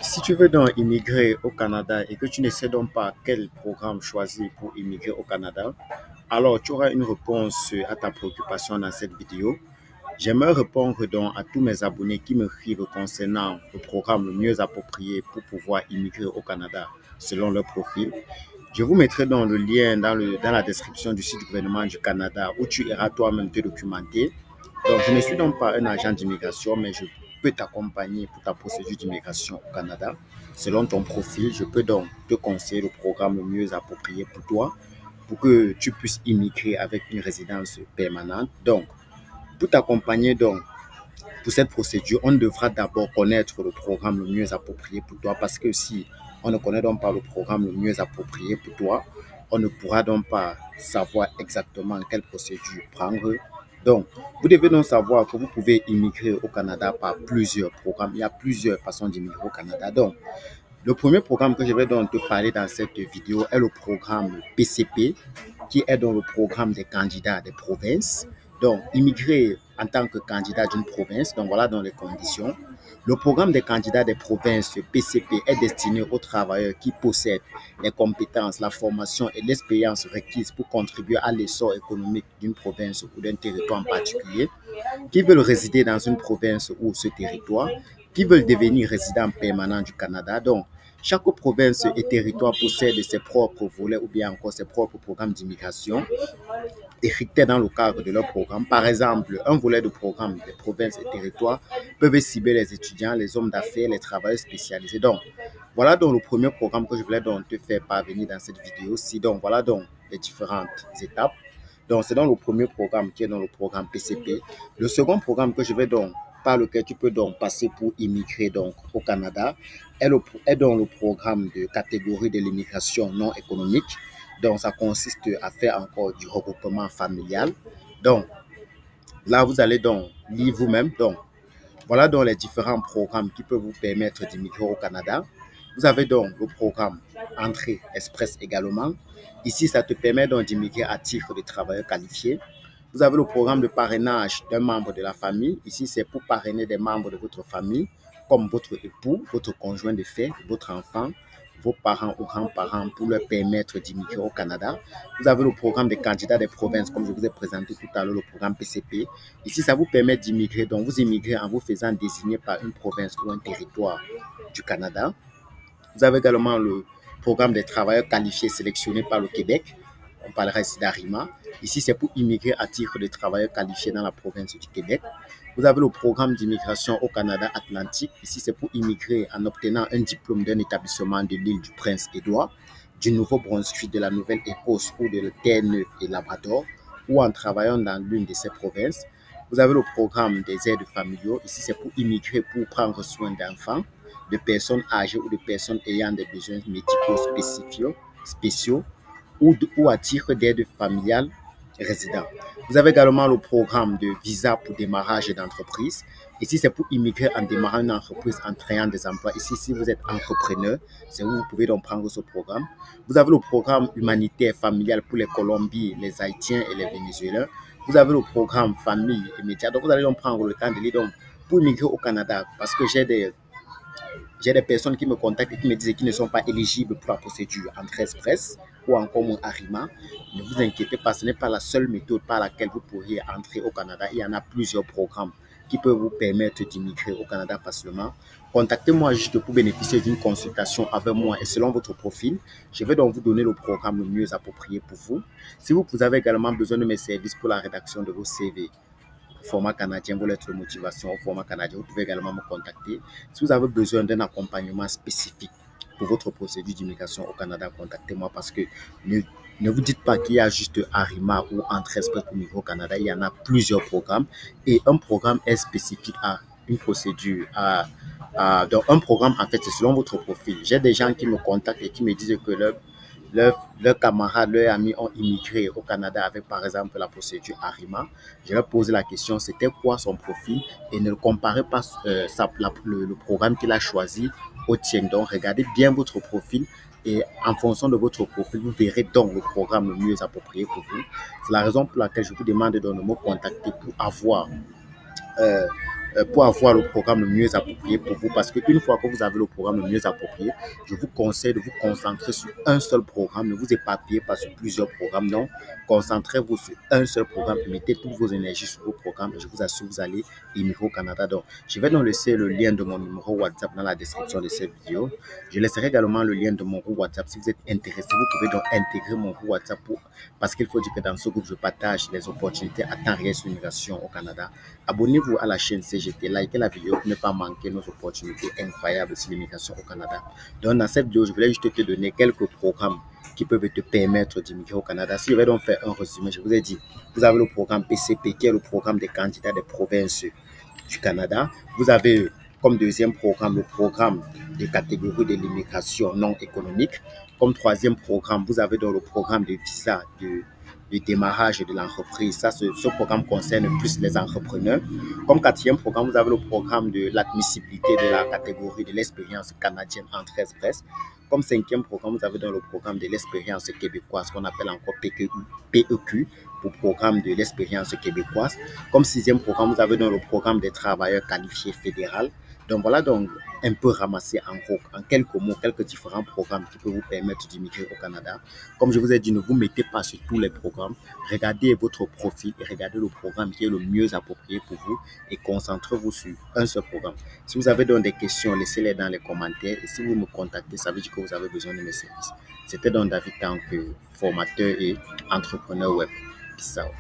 Si tu veux donc immigrer au Canada et que tu ne sais donc pas quel programme choisir pour immigrer au Canada, alors tu auras une réponse à ta préoccupation dans cette vidéo. J'aimerais répondre donc à tous mes abonnés qui me écrivent concernant le programme le mieux approprié pour pouvoir immigrer au Canada selon leur profil. Je vous mettrai donc le lien dans la description du site du gouvernement du Canada où tu iras toi-même te documenter. Donc, je ne suis donc pas un agent d'immigration, mais je peux t'accompagner pour ta procédure d'immigration au Canada. Selon ton profil, je peux donc te conseiller le programme le mieux approprié pour toi pour que tu puisses immigrer avec une résidence permanente. Donc, pour t'accompagner donc pour cette procédure, on devra d'abord connaître le programme le mieux approprié pour toi parce que si on ne connaît donc pas le programme le mieux approprié pour toi, on ne pourra donc pas savoir exactement quelle procédure prendre. Donc, vous devez donc savoir que vous pouvez immigrer au Canada par plusieurs programmes. Il y a plusieurs façons d'immigrer au Canada. Donc, le premier programme que je vais donc te parler dans cette vidéo est le programme PCP, qui est donc le programme des candidats des provinces. Donc, immigrer en tant que candidat d'une province, donc voilà dans les conditions. Le programme des candidats des provinces PCP est destiné aux travailleurs qui possèdent les compétences, la formation et l'expérience requises pour contribuer à l'essor économique d'une province ou d'un territoire en particulier, qui veulent résider dans une province ou ce territoire, qui veulent devenir résidents permanents du Canada. Donc, chaque province et territoire possède ses propres volets ou bien encore ses propres programmes d'immigration effectués dans le cadre de leur programme. Par exemple, un volet de programme des provinces et territoires peuvent cibler les étudiants, les hommes d'affaires, les travailleurs spécialisés. Donc, voilà donc le premier programme que je voulais donc te faire parvenir dans cette vidéo-ci. Donc, voilà donc les différentes étapes. Donc, c'est dans le premier programme qui est dans le programme PCP. Le second programme que je vais donc par lequel tu peux donc passer pour immigrer donc au Canada est dans le programme de catégorie de l'immigration non économique. Donc, ça consiste à faire encore du regroupement familial. Donc, là, vous allez donc lire vous-même. Donc, voilà donc les différents programmes qui peuvent vous permettre d'immigrer au Canada. Vous avez donc le programme Entrée Express également. Ici, ça te permet donc d'immigrer à titre de travailleur qualifié. Vous avez le programme de parrainage d'un membre de la famille. Ici, c'est pour parrainer des membres de votre famille, comme votre époux, votre conjoint de fait, votre enfant, vos parents ou grands-parents pour leur permettre d'immigrer au Canada. Vous avez le programme des candidats des provinces, comme je vous ai présenté tout à l'heure, le programme PCP. Ici, ça vous permet d'immigrer. Donc, vous immigrez en vous faisant désigner par une province ou un territoire du Canada. Vous avez également le programme des travailleurs qualifiés sélectionnés par le Québec. On parlera ici d'ARIMA. Ici, c'est pour immigrer à titre de travailleurs qualifiés dans la province du Québec. Vous avez le programme d'immigration au Canada Atlantique. Ici, c'est pour immigrer en obtenant un diplôme d'un établissement de l'île du Prince-Édouard, du Nouveau-Brunswick, de la Nouvelle-Écosse ou de Terre-Neuve et Labrador, ou en travaillant dans l'une de ces provinces. Vous avez le programme des aides familiaux. Ici, c'est pour immigrer pour prendre soin d'enfants, de personnes âgées ou de personnes ayant des besoins médicaux spéciaux ou à titre d'aide familiale résident. Vous avez également le programme de visa pour démarrage d'entreprise. Ici, c'est pour immigrer en démarrant une entreprise en créant des emplois. Ici, si vous êtes entrepreneur, c'est où vous pouvez donc prendre ce programme. Vous avez le programme humanitaire familial pour les Colombiens, les Haïtiens et les Vénézuéliens. Vous avez le programme famille et médias. Donc, vous allez donc prendre le temps de lire donc, pour immigrer au Canada parce que j'ai des personnes qui me contactent et qui me disent qu'ils ne sont pas éligibles pour la procédure Entrée Express ou encore mon Arima. Ne vous inquiétez pas, ce n'est pas la seule méthode par laquelle vous pourriez entrer au Canada. Il y en a plusieurs programmes qui peuvent vous permettre d'immigrer au Canada facilement. Contactez-moi juste pour bénéficier d'une consultation avec moi et selon votre profil, je vais donc vous donner le programme le mieux approprié pour vous. Si vous avez également besoin de mes services pour la rédaction de vos CV, format canadien, vos lettres de motivation au format canadien, vous pouvez également me contacter. Si vous avez besoin d'un accompagnement spécifique pour votre procédure d'immigration au Canada, contactez-moi parce que ne vous dites pas qu'il y a juste Arima ou Entrée Express pour migrer au Canada. Il y en a plusieurs programmes et un programme est spécifique à une procédure. Donc, un programme, en fait, c'est selon votre profil. J'ai des gens qui me contactent et qui me disent que leurs camarades, leurs amis ont immigré au Canada avec, par exemple, la procédure Arima. Je leur posé la question, c'était quoi son profil et ne comparez pas le programme qu'il a choisi au tien. Donc, regardez bien votre profil et en fonction de votre profil, vous verrez donc le programme le mieux approprié pour vous. C'est la raison pour laquelle je vous demande de me contacter pour avoir euh, pour avoir le programme le mieux approprié pour vous. Parce qu'une fois que vous avez le programme le mieux approprié, je vous conseille de vous concentrer sur un seul programme. Ne vous éparpillez pas sur plusieurs programmes. Non, concentrez-vous sur un seul programme et mettez toutes vos énergies sur vos programmes. Et je vous assure, vous allez immigrer au Canada. Donc, je vais donc laisser le lien de mon numéro WhatsApp dans la description de cette vidéo. Je laisserai également le lien de mon groupe WhatsApp. Si vous êtes intéressé, vous pouvez donc intégrer mon groupe WhatsApp parce qu'il faut dire que dans ce groupe, je partage les opportunités à temps réel sur l'immigration au Canada. Abonnez-vous à la chaîne CGT, likez la vidéo pour ne pas manquer nos opportunités incroyables sur l'immigration au Canada. Donc, dans cette vidéo, je voulais juste te donner quelques programmes qui peuvent te permettre d'immigrer au Canada. Si je vais donc faire un résumé, je vous ai dit, vous avez le programme PCP, qui est le programme des candidats des provinces du Canada. Vous avez comme deuxième programme le programme de catégorie de l'immigration non économique. Comme troisième programme, vous avez donc le programme de visa de démarrage de l'entreprise. Ça, ce programme concerne plus les entrepreneurs. Comme quatrième programme, vous avez le programme de l'admissibilité de la catégorie de l'expérience canadienne en 13 presse. Comme cinquième programme, vous avez dans le programme de l'expérience québécoise, qu'on appelle encore PEQ, pour programme de l'expérience québécoise. Comme sixième programme, vous avez dans le programme des travailleurs qualifiés fédéral. Donc voilà donc un peu ramassé en quelques mots, quelques différents programmes qui peuvent vous permettre d'immigrer au Canada. Comme je vous ai dit, ne vous mettez pas sur tous les programmes. Regardez votre profil et regardez le programme qui est le mieux approprié pour vous et concentrez-vous sur un seul programme. Si vous avez donc des questions, laissez-les dans les commentaires et si vous me contactez, ça veut dire que vous avez besoin de mes services. C'était donc David Tank, formateur et entrepreneur web. Peace out.